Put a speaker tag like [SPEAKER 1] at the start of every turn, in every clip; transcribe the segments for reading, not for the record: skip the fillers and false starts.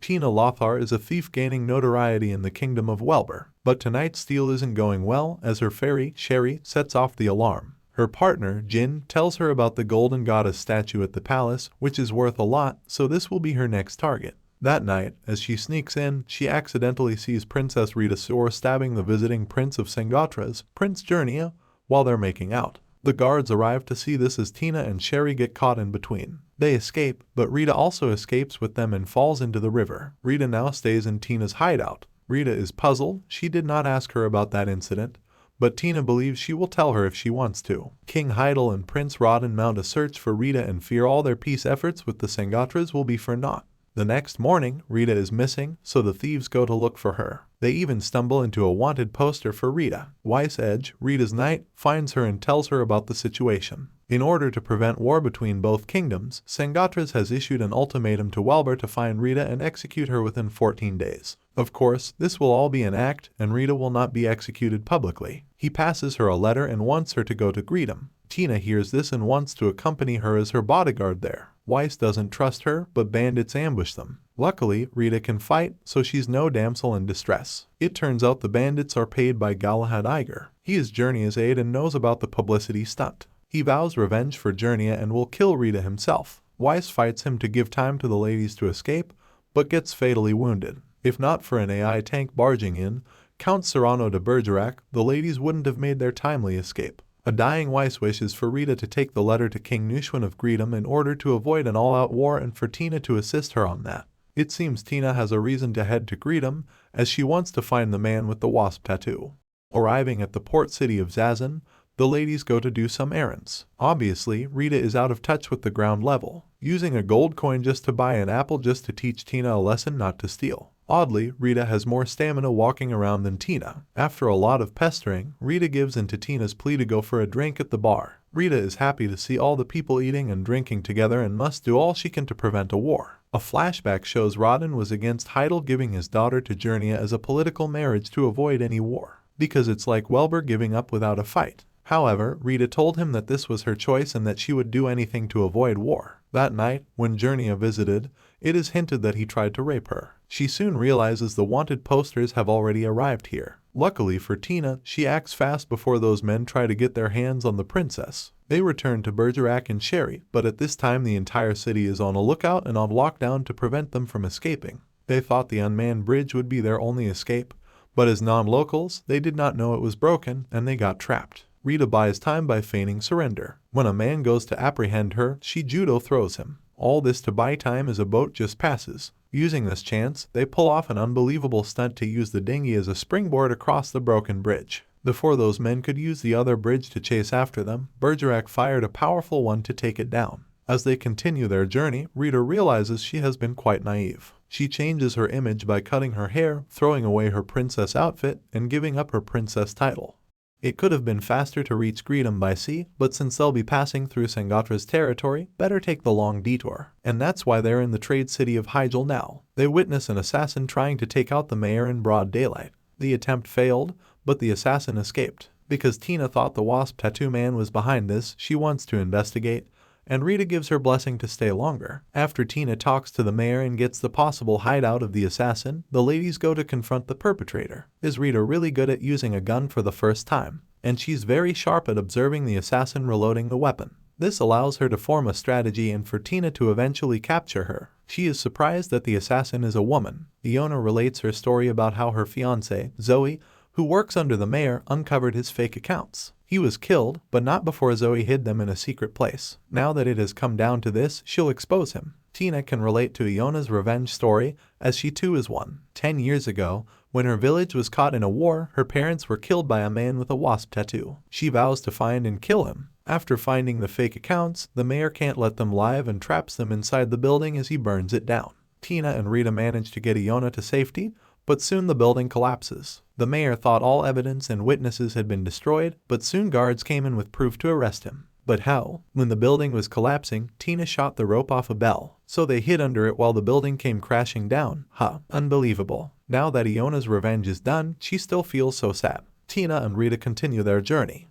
[SPEAKER 1] Tina Lothar is a thief gaining notoriety in the kingdom of Wellber, but tonight's steal isn't going well as her fairy, Sherry, sets off the alarm. Her partner, Jin, tells her about the golden goddess statue at the palace, which is worth a lot, so this will be her next target. That night, as she sneaks in, she accidentally sees Princess Rita Sor stabbing the visiting Prince of Sangras, Prince Jernia, while they're making out. The guards arrive to see this as Tina and Sherry get caught in between. They escape, but Rita also escapes with them and falls into the river. Rita now stays in Tina's hideout. Rita is puzzled. She did not ask her about that incident, but Tina believes she will tell her if she wants to. King Hayel and Prince Rodin mount a search for Rita and fear all their peace efforts with the Sangras will be for naught. The next morning, Rita is missing, so the thieves go to look for her. They even stumble into a wanted poster for Rita. Weiss Edge, Rita's knight, finds her and tells her about the situation. In order to prevent war between both kingdoms, Sangras has issued an ultimatum to Wellber to find Rita and execute her within 14 days. Of course, this will all be an act, and Rita will not be executed publicly. He passes her a letter and wants her to go to greet him. Tina hears this and wants to accompany her as her bodyguard there. Weiss doesn't trust her, but bandits ambush them. Luckily, Rita can fight, so she's no damsel in distress. It turns out the bandits are paid by Galahad Iger. He is Jernia's aide and knows about the publicity stunt. He vows revenge for Jernia and will kill Rita himself. Weiss fights him to give time to the ladies to escape, but gets fatally wounded. If not for an AI tank barging in, Count Serrano de Bergerac, the ladies wouldn't have made their timely escape. A dying Weiss wishes for Rita to take the letter to King Nushwan of Greedom in order to avoid an all-out war and for Tina to assist her on that. It seems Tina has a reason to head to Greedom, as she wants to find the man with the wasp tattoo. Arriving at the port city of Zazen, the ladies go to do some errands. Obviously, Rita is out of touch with the ground level, using a gold coin just to buy an apple just to teach Tina a lesson not to steal. Oddly, Rita has more stamina walking around than Tina. After a lot of pestering, Rita gives in to Tina's plea to go for a drink at the bar. Rita is happy to see all the people eating and drinking together and must do all she can to prevent a war. A flashback shows Rodin was against Hayel giving his daughter to Jernia as a political marriage to avoid any war, because it's like Wellber giving up without a fight. However, Rita told him that this was her choice and that she would do anything to avoid war. That night, when Jernia visited, it is hinted that he tried to rape her. She soon realizes the wanted posters have already arrived here. Luckily for Tina, she acts fast before those men try to get their hands on the princess. They return to Bergerac and Sherry, but at this time the entire city is on a lookout and on lockdown to prevent them from escaping. They thought the unmanned bridge would be their only escape, but as non-locals, they did not know it was broken and they got trapped. Rita buys time by feigning surrender. When a man goes to apprehend her, she judo throws him. All this to buy time as a boat just passes. Using this chance, they pull off an unbelievable stunt to use the dinghy as a springboard across the broken bridge. Before those men could use the other bridge to chase after them, Bergerac fired a powerful one to take it down. As they continue their journey, Rita realizes she has been quite naive. She changes her image by cutting her hair, throwing away her princess outfit, and giving up her princess title. It could have been faster to reach Greedom by sea, but since they'll be passing through Sangatra's territory, better take the long detour. And that's why they're in the trade city of Hayel now. They witness an assassin trying to take out the mayor in broad daylight. The attempt failed, but the assassin escaped. Because Tina thought the wasp tattoo man was behind this, she wants to investigate, and Rita gives her blessing to stay longer. After Tina talks to the mayor and gets the possible hideout of the assassin, the ladies go to confront the perpetrator. Is Rita really good at using a gun for the first time? And she's very sharp at observing the assassin reloading the weapon. This allows her to form a strategy and for Tina to eventually capture her. She is surprised that the assassin is a woman. Iona relates her story about how her fiancé, Zoe, who works under the mayor, uncovered his fake accounts. He was killed, but not before Zoe hid them in a secret place. Now that it has come down to this, she'll expose him. Tina can relate to Iona's revenge story, as she too is one. 10 years ago, when her village was caught in a war, her parents were killed by a man with a wasp tattoo. She vows to find and kill him. After finding the fake accounts, the mayor can't let them live and traps them inside the building as he burns it down. Tina and Rita manage to get Iona to safety, but soon the building collapses. The mayor thought all evidence and witnesses had been destroyed, but soon guards came in with proof to arrest him. But how? When the building was collapsing, Tina shot the rope off a bell, so they hid under it while the building came crashing down. Unbelievable. Now that Iona's revenge is done, she still feels so sad. Tina and Rita continue their journey.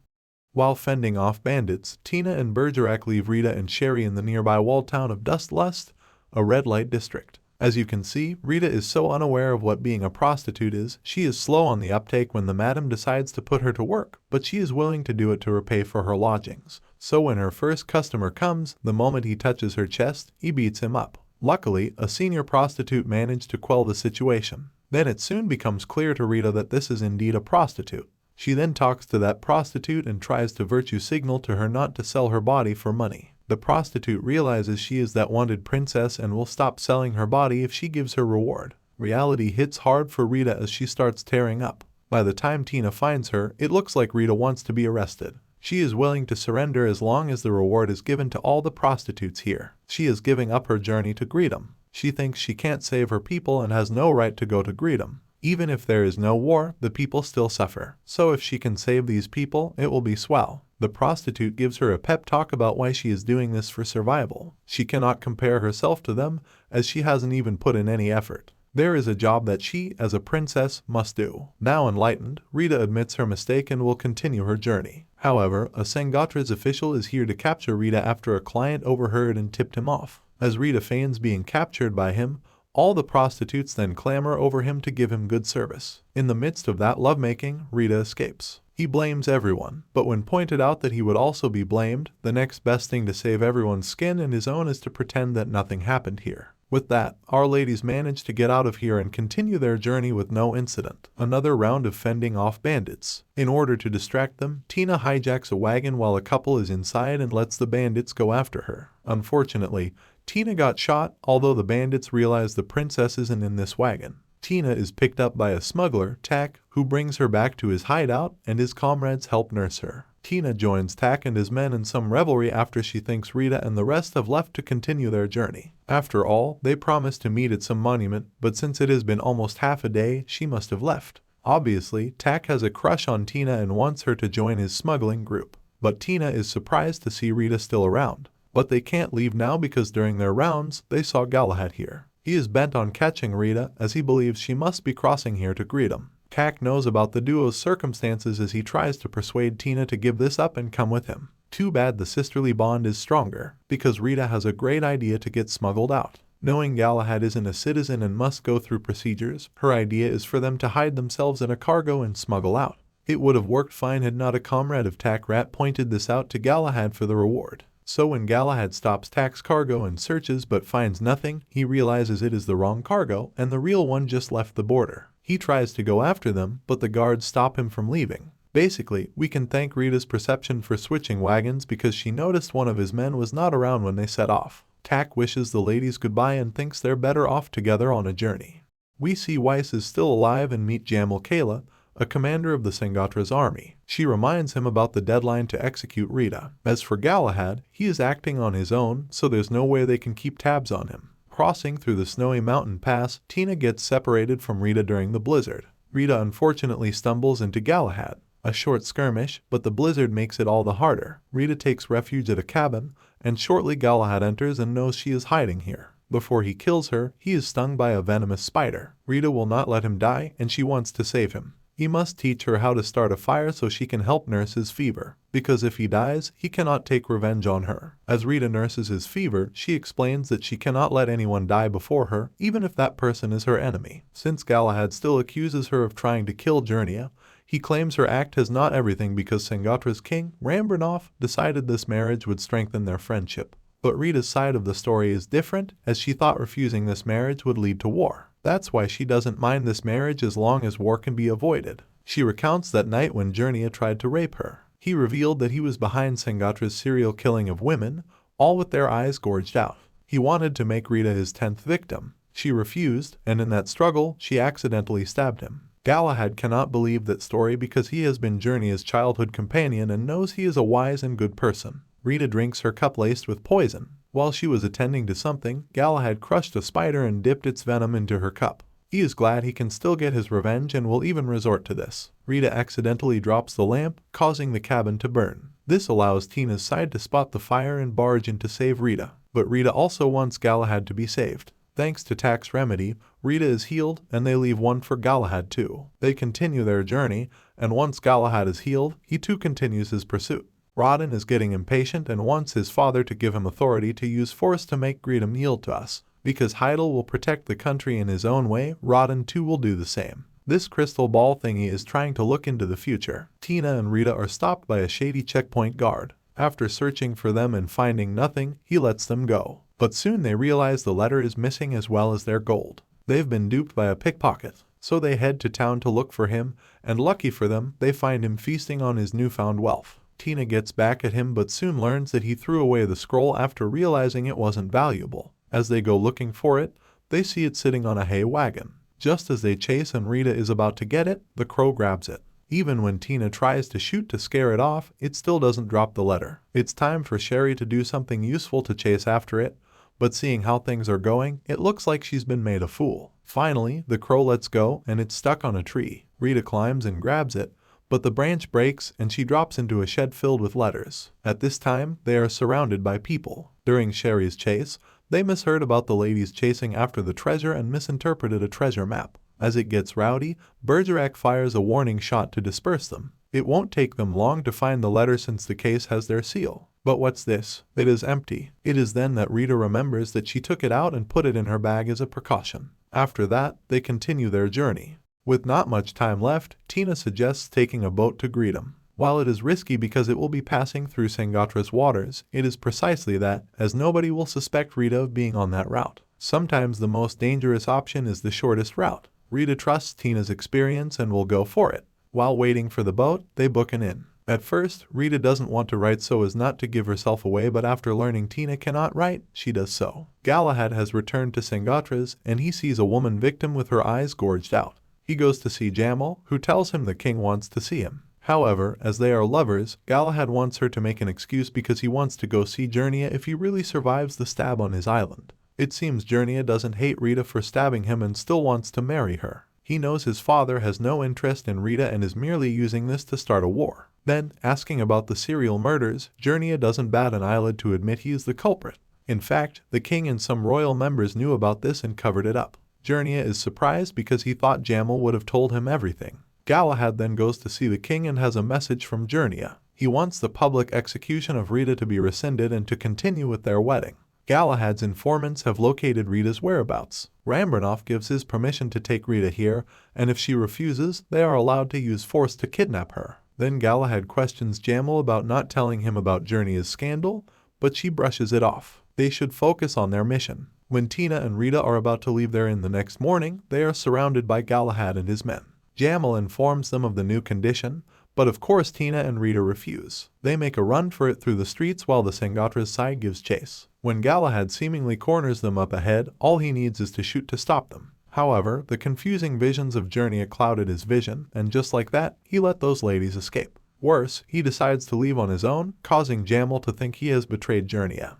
[SPEAKER 1] While fending off bandits, Tina and Bergerac leave Rita and Sherry in the nearby walled town of Dustlust, a red light district. As you can see, Rita is so unaware of what being a prostitute is. She is slow on the uptake when the madam decides to put her to work, but she is willing to do it to repay for her lodgings. So when her first customer comes, the moment he touches her chest, he beats him up. Luckily, a senior prostitute managed to quell the situation. Then it soon becomes clear to Rita that this is indeed a prostitute. She then talks to that prostitute and tries to virtue signal to her not to sell her body for money. The prostitute realizes she is that wanted princess and will stop selling her body if she gives her reward. Reality hits hard for Rita as she starts tearing up. By the time Tina finds her, it looks like Rita wants to be arrested. She is willing to surrender as long as the reward is given to all the prostitutes here. She is giving up her journey to greet them. She thinks she can't save her people and has no right to go to greet them. Even if there is no war, the people still suffer. So if she can save these people, it will be swell. The prostitute gives her a pep talk about why she is doing this for survival. She cannot compare herself to them, as she hasn't even put in any effort. There is a job that she, as a princess, must do. Now enlightened, Rita admits her mistake and will continue her journey. However, a Sangras official is here to capture Rita after a client overheard and tipped him off. As Rita feigns being captured by him, all the prostitutes then clamor over him to give him good service. In the midst of that lovemaking, Rita escapes. He blames everyone, but when pointed out that he would also be blamed, the next best thing to save everyone's skin and his own is to pretend that nothing happened here. With that, our ladies manage to get out of here and continue their journey with no incident. Another round of fending off bandits. In order to distract them, Tina hijacks a wagon while a couple is inside and lets the bandits go after her. Unfortunately, Tina got shot, although the bandits realize the princess isn't in this wagon. Tina is picked up by a smuggler, Tak, who brings her back to his hideout, and his comrades help nurse her. Tina joins Tak and his men in some revelry after she thinks Rita and the rest have left to continue their journey. After all, they promised to meet at some monument, but since it has been almost half a day, she must have left. Obviously, Tak has a crush on Tina and wants her to join his smuggling group. But Tina is surprised to see Rita still around. But they can't leave now because during their rounds, they saw Galahad here. He is bent on catching Rita as he believes she must be crossing here to greet him. Tak knows about the duo's circumstances as he tries to persuade Tina to give this up and come with him. Too bad the sisterly bond is stronger, because Rita has a great idea to get smuggled out. Knowing Galahad isn't a citizen and must go through procedures, her idea is for them to hide themselves in a cargo and smuggle out. It would have worked fine had not a comrade of Tak Rat pointed this out to Galahad for the reward. So when Galahad stops Tak's cargo and searches but finds nothing, he realizes it is the wrong cargo and the real one just left the border. He tries to go after them, but the guards stop him from leaving. Basically, we can thank Rita's perception for switching wagons because she noticed one of his men was not around when they set off. Tak wishes the ladies goodbye and thinks they're better off together on a journey. We see Weiss is still alive and meet Jamal Kayla, a commander of the Sangras army. She reminds him about the deadline to execute Rita. As for Galahad, he is acting on his own, so there's no way they can keep tabs on him. Crossing through the snowy mountain pass, Tina gets separated from Rita during the blizzard. Rita unfortunately stumbles into Galahad. A short skirmish, but the blizzard makes it all the harder. Rita takes refuge at a cabin, and shortly Galahad enters and knows she is hiding here. Before he kills her, he is stung by a venomous spider. Rita will not let him die, and she wants to save him. He must teach her how to start a fire so she can help nurse his fever, because if he dies, he cannot take revenge on her. As Rita nurses his fever, she explains that she cannot let anyone die before her, even if that person is her enemy. Since Galahad still accuses her of trying to kill Jernia, he claims her act has not everything because Sangras king, Rambranov, decided this marriage would strengthen their friendship. But Rita's side of the story is different, as she thought refusing this marriage would lead to war. That's why she doesn't mind this marriage as long as war can be avoided. She recounts that night when Jernia tried to rape her. He revealed that he was behind Sangras' serial killing of women, all with their eyes gorged out. He wanted to make Rita his 10th victim. She refused, and in that struggle, she accidentally stabbed him. Galahad cannot believe that story because he has been Jernia's childhood companion and knows he is a wise and good person. Rita drinks her cup laced with poison. While she was attending to something, Galahad crushed a spider and dipped its venom into her cup. He is glad he can still get his revenge and will even resort to this. Rita accidentally drops the lamp, causing the cabin to burn. This allows Tina's side to spot the fire and barge in to save Rita. But Rita also wants Galahad to be saved. Thanks to Tak's remedy, Rita is healed and they leave one for Galahad too. They continue their journey, and once Galahad is healed, he too continues his pursuit. Rodin is getting impatient and wants his father to give him authority to use force to make Greedham yield to us. Because Hayel will protect the country in his own way, Rodden too will do the same. This crystal ball thingy is trying to look into the future. Tina and Rita are stopped by a shady checkpoint guard. After searching for them and finding nothing, he lets them go. But soon they realize the letter is missing as well as their gold. They've been duped by a pickpocket, so they head to town to look for him, and lucky for them, they find him feasting on his newfound wealth. Tina gets back at him but soon learns that he threw away the scroll after realizing it wasn't valuable. As they go looking for it, they see it sitting on a hay wagon. Just as they chase and Rita is about to get it, the crow grabs it. Even when Tina tries to shoot to scare it off, it still doesn't drop the letter. It's time for Sherry to do something useful to chase after it, but seeing how things are going, it looks like she's been made a fool. Finally, the crow lets go and it's stuck on a tree. Rita climbs and grabs it, but the branch breaks and she drops into a shed filled with letters. At this time, they are surrounded by people. During Sherry's chase, they misheard about the ladies chasing after the treasure and misinterpreted a treasure map. As it gets rowdy, Bergerac fires a warning shot to disperse them. It won't take them long to find the letter since the case has their seal. But what's this? It is empty. It is then that Rita remembers that she took it out and put it in her bag as a precaution. After that, they continue their journey. With not much time left, Tina suggests taking a boat to greet him. While it is risky because it will be passing through Sangatra's waters, it is precisely that, as nobody will suspect Rita of being on that route. Sometimes the most dangerous option is the shortest route. Rita trusts Tina's experience and will go for it. While waiting for the boat, they book an inn. At first, Rita doesn't want to write so as not to give herself away, but after learning Tina cannot write, she does so. Galahad has returned to Sangatra's and he sees a woman victim with her eyes gorged out. He goes to see Jamal, who tells him the king wants to see him. However, as they are lovers, Galahad wants her to make an excuse because he wants to go see Jernia if he really survives the stab on his island. It seems Jernia doesn't hate Rita for stabbing him and still wants to marry her. He knows his father has no interest in Rita and is merely using this to start a war. Then, asking about the serial murders, Jernia doesn't bat an eyelid to admit he is the culprit. In fact, the king and some royal members knew about this and covered it up. Jernia is surprised because he thought Jamal would have told him everything. Galahad then goes to see the king and has a message from Jernia. He wants the public execution of Rita to be rescinded and to continue with their wedding. Galahad's informants have located Rita's whereabouts. Rambranov gives his permission to take Rita here, and if she refuses, they are allowed to use force to kidnap her. Then Galahad questions Jamal about not telling him about Jernia's scandal, but she brushes it off. They should focus on their mission. When Tina and Rita are about to leave their inn the next morning, they are surrounded by Galahad and his men. Jamal informs them of the new condition, but of course Tina and Rita refuse. They make a run for it through the streets while the Sangatra's side gives chase. When Galahad seemingly corners them up ahead, all he needs is to shoot to stop them. However, the confusing visions of Jernia clouded his vision, and just like that, he let those ladies escape. Worse, he decides to leave on his own, causing Jamal to think he has betrayed Jernia.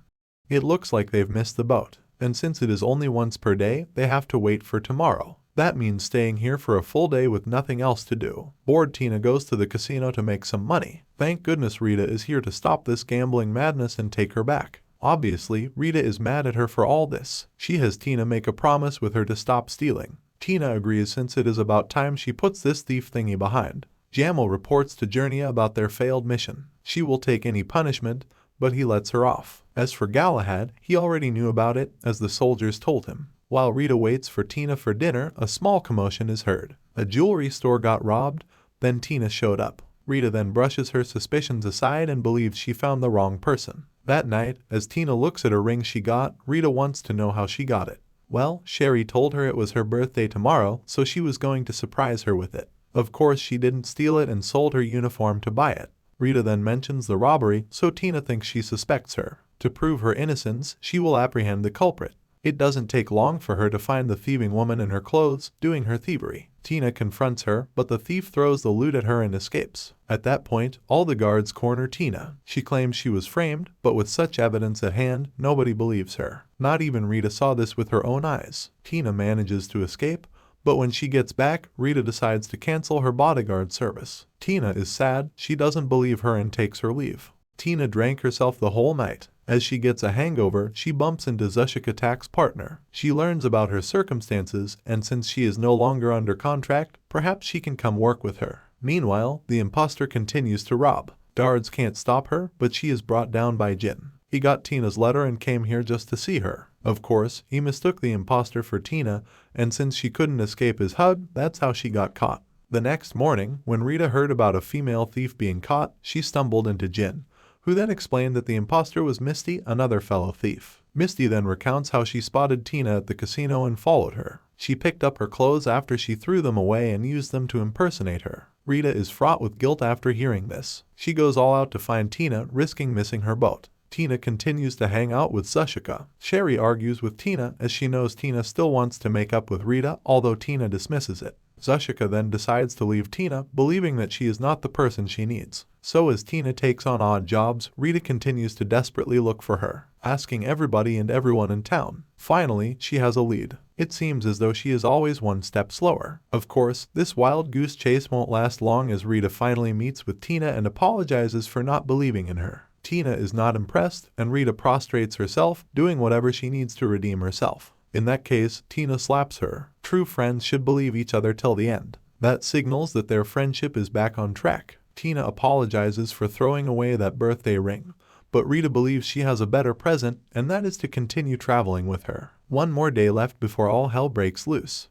[SPEAKER 1] It looks like they've missed the boat, and since it is only once per day, they have to wait for tomorrow. That means staying here for a full day with nothing else to do. Bored, Tina goes to the casino to make some money. Thank goodness Rita is here to stop this gambling madness and take her back. Obviously, Rita is mad at her for all this. She has Tina make a promise with her to stop stealing. Tina agrees since it is about time she puts this thief thingy behind. Jamal reports to Jernia about their failed mission. She will take any punishment, but he lets her off. As for Galahad, he already knew about it, as the soldiers told him. While Rita waits for Tina for dinner, a small commotion is heard. A jewelry store got robbed, then Tina showed up. Rita then brushes her suspicions aside and believes she found the wrong person. That night, as Tina looks at a ring she got, Rita wants to know how she got it. Well, Sherry told her it was her birthday tomorrow, so she was going to surprise her with it. Of course, she didn't steal it and sold her uniform to buy it. Rita then mentions the robbery, so Tina thinks she suspects her. To prove her innocence, she will apprehend the culprit. It doesn't take long for her to find the thieving woman in her clothes, doing her thievery. Tina confronts her, but the thief throws the loot at her and escapes. At that point, all the guards corner Tina. She claims she was framed, but with such evidence at hand, nobody believes her. Not even Rita saw this with her own eyes. Tina manages to escape, but when she gets back, Rita decides to cancel her bodyguard service. Tina is sad, she doesn't believe her and takes her leave. Tina drank herself the whole night. As she gets a hangover, she bumps into Zushikatak's partner. She learns about her circumstances, and since she is no longer under contract, perhaps she can come work with her. Meanwhile, the imposter continues to rob. Dards can't stop her, but she is brought down by Jin. He got Tina's letter and came here just to see her. Of course, he mistook the imposter for Tina, and since she couldn't escape his HUD, that's how she got caught. The next morning, when Rita heard about a female thief being caught, she stumbled into Jin, who then explained that the imposter was Misty, another fellow thief. Misty then recounts how she spotted Tina at the casino and followed her. She picked up her clothes after she threw them away and used them to impersonate her. Rita is fraught with guilt after hearing this. She goes all out to find Tina, risking missing her boat. Tina continues to hang out with Zushika. Sherry argues with Tina as she knows Tina still wants to make up with Rita, although Tina dismisses it. Zushika then decides to leave Tina, believing that she is not the person she needs. So as Tina takes on odd jobs, Rita continues to desperately look for her, asking everybody and everyone in town. Finally, she has a lead. It seems as though she is always one step slower. Of course, this wild goose chase won't last long as Rita finally meets with Tina and apologizes for not believing in her. Tina is not impressed, and Rita prostrates herself, doing whatever she needs to redeem herself. In that case, Tina slaps her. True friends should believe each other till the end. That signals that their friendship is back on track. Tina apologizes for throwing away that birthday ring, but Rita believes she has a better present, and that is to continue traveling with her. One more day left before all hell breaks loose.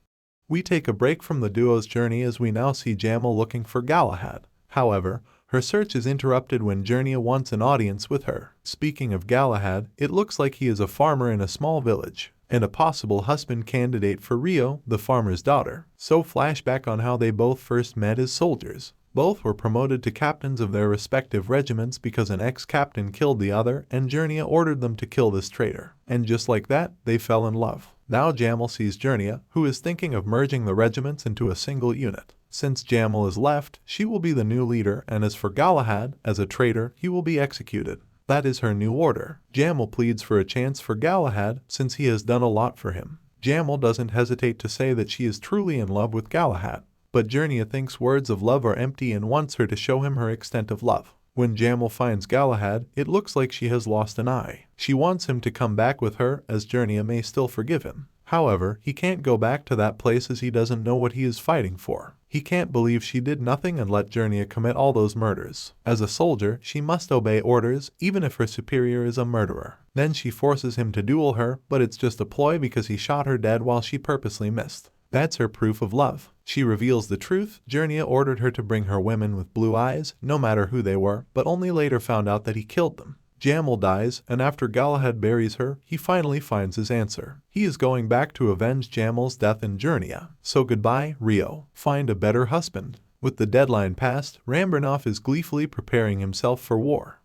[SPEAKER 1] We take a break from the duo's journey as we now see Jamal looking for Galahad. However, her search is interrupted when Journia wants an audience with her. Speaking of Galahad, it looks like he is a farmer in a small village, and a possible husband candidate for Rio, the farmer's daughter. So flashback on how they both first met as soldiers. Both were promoted to captains of their respective regiments because an ex-captain killed the other, and Journia ordered them to kill this traitor. And just like that, they fell in love. Now Jamal sees Journia, who is thinking of merging the regiments into a single unit. Since Jamal is left, she will be the new leader, and as for Galahad, as a traitor, he will be executed. That is her new order. Jamal pleads for a chance for Galahad since he has done a lot for him. Jamal doesn't hesitate to say that she is truly in love with Galahad, but Journia thinks words of love are empty and wants her to show him her extent of love. When Jamal finds Galahad, it looks like she has lost an eye. She wants him to come back with her as Journia may still forgive him. However, he can't go back to that place as he doesn't know what he is fighting for. He can't believe she did nothing and let Journia commit all those murders. As a soldier, she must obey orders even if her superior is a murderer. Then she forces him to duel her, but it's just a ploy because he shot her dead while she purposely missed. That's her proof of love. She reveals the truth. Journia ordered her to bring her women with blue eyes, no matter who they were, but only later found out that he killed them. Jamal dies, and after Galahad buries her, he finally finds his answer. He is going back to avenge Jamal's death in Journia. So goodbye, Rio. Find a better husband. With the deadline passed, Rambernov is gleefully preparing himself for war.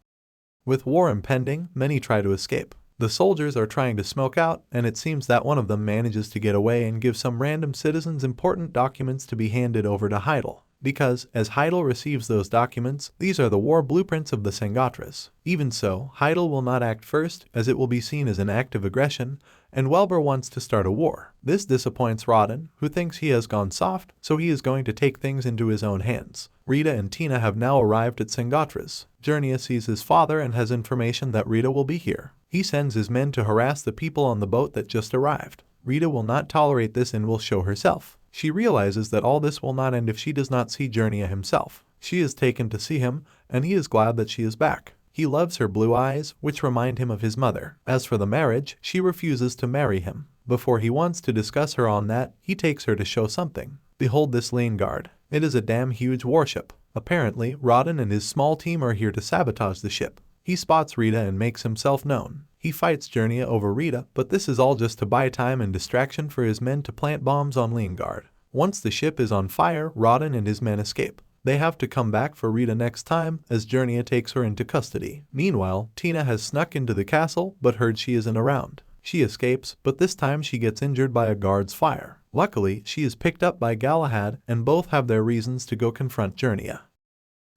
[SPEAKER 1] With war impending, many try to escape. The soldiers are trying to smoke out, and it seems that one of them manages to get away and give some random citizens important documents to be handed over to Hayel. Because, as Hayel receives those documents, these are the war blueprints of the Sangras. Even so, Hayel will not act first, as it will be seen as an act of aggression, and Wellber wants to start a war. This disappoints Rodden, who thinks he has gone soft, so he is going to take things into his own hands. Rita and Tina have now arrived at Sangras. Journia sees his father and has information that Rita will be here. He sends his men to harass the people on the boat that just arrived. Rita will not tolerate this and will show herself. She realizes that all this will not end if she does not see Journia himself. She is taken to see him, and he is glad that she is back. He loves her blue eyes, which remind him of his mother. As for the marriage, she refuses to marry him. Before he wants to discuss her on that, he takes her to show something. Behold this lane guard. It is a damn huge warship. Apparently, Rodden and his small team are here to sabotage the ship. He spots Rita and makes himself known. He fights Journia over Rita, but this is all just to buy time and distraction for his men to plant bombs on Leingard. Once the ship is on fire, Rodden and his men escape. They have to come back for Rita next time, as Journia takes her into custody. Meanwhile, Tina has snuck into the castle, but heard she isn't around. She escapes, but this time she gets injured by a guard's fire. Luckily, she is picked up by Galahad, and both have their reasons to go confront Journia.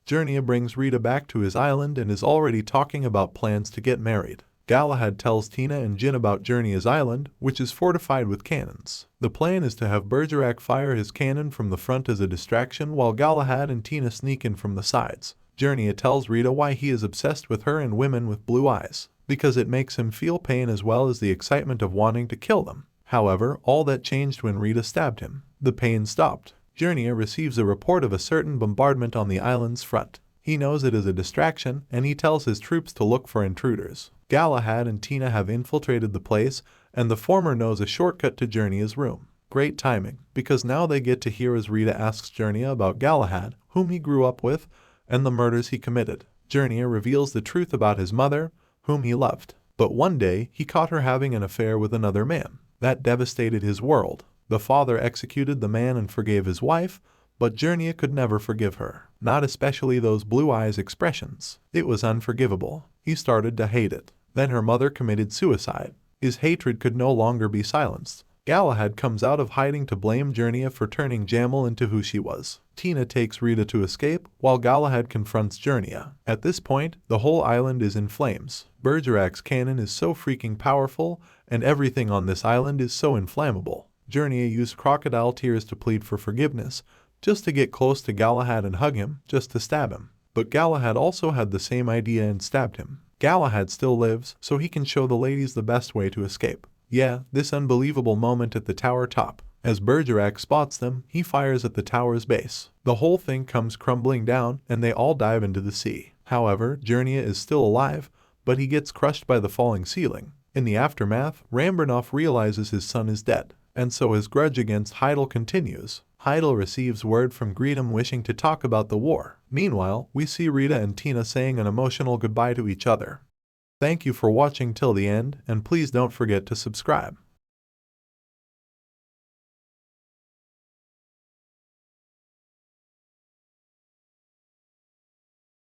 [SPEAKER 1] Journia brings Rita back to his island and is already talking about plans to get married. Galahad tells Tina and Jin about Journia's island, which is fortified with cannons. The plan is to have Bergerac fire his cannon from the front as a distraction while Galahad and Tina sneak in from the sides. Journia tells Rita why he is obsessed with her and women with blue eyes, because it makes him feel pain as well as the excitement of wanting to kill them. However, all that changed when Rita stabbed him. The pain stopped. Journia receives a report of a certain bombardment on the island's front. He knows it is a distraction, and he tells his troops to look for intruders. Galahad and Tina have infiltrated the place, and the former knows a shortcut to Journeya's room. Great timing, because now they get to hear as Rita asks Journeya about Galahad, whom he grew up with, and the murders he committed. Journeya reveals the truth about his mother, whom he loved. But one day, he caught her having an affair with another man. That devastated his world. The father executed the man and forgave his wife, but Journeya could never forgive her. Not especially those blue eyes expressions. It was unforgivable. He started to hate it. Then her mother committed suicide. His hatred could no longer be silenced. Galahad comes out of hiding to blame Journeya for turning Jamal into who she was. Tina takes Rita to escape, while Galahad confronts Journeya. At this point, the whole island is in flames. Bergerak's cannon is so freaking powerful, and everything on this island is so inflammable. Journeya used crocodile tears to plead for forgiveness, just to get close to Galahad and hug him, just to stab him. But Galahad also had the same idea and stabbed him. Galahad still lives, so he can show the ladies the best way to escape. Yeah, this unbelievable moment at the tower top. As Bergerac spots them, he fires at the tower's base. The whole thing comes crumbling down, and they all dive into the sea. However, Journeya is still alive, but he gets crushed by the falling ceiling. In the aftermath, Rambernov realizes his son is dead, and so his grudge against Hayel continues. Hayel receives word from Greedham wishing to talk about the war. Meanwhile, we see Rita and Tina saying an emotional goodbye to each other. Thank you for watching till the end, and please don't forget to subscribe.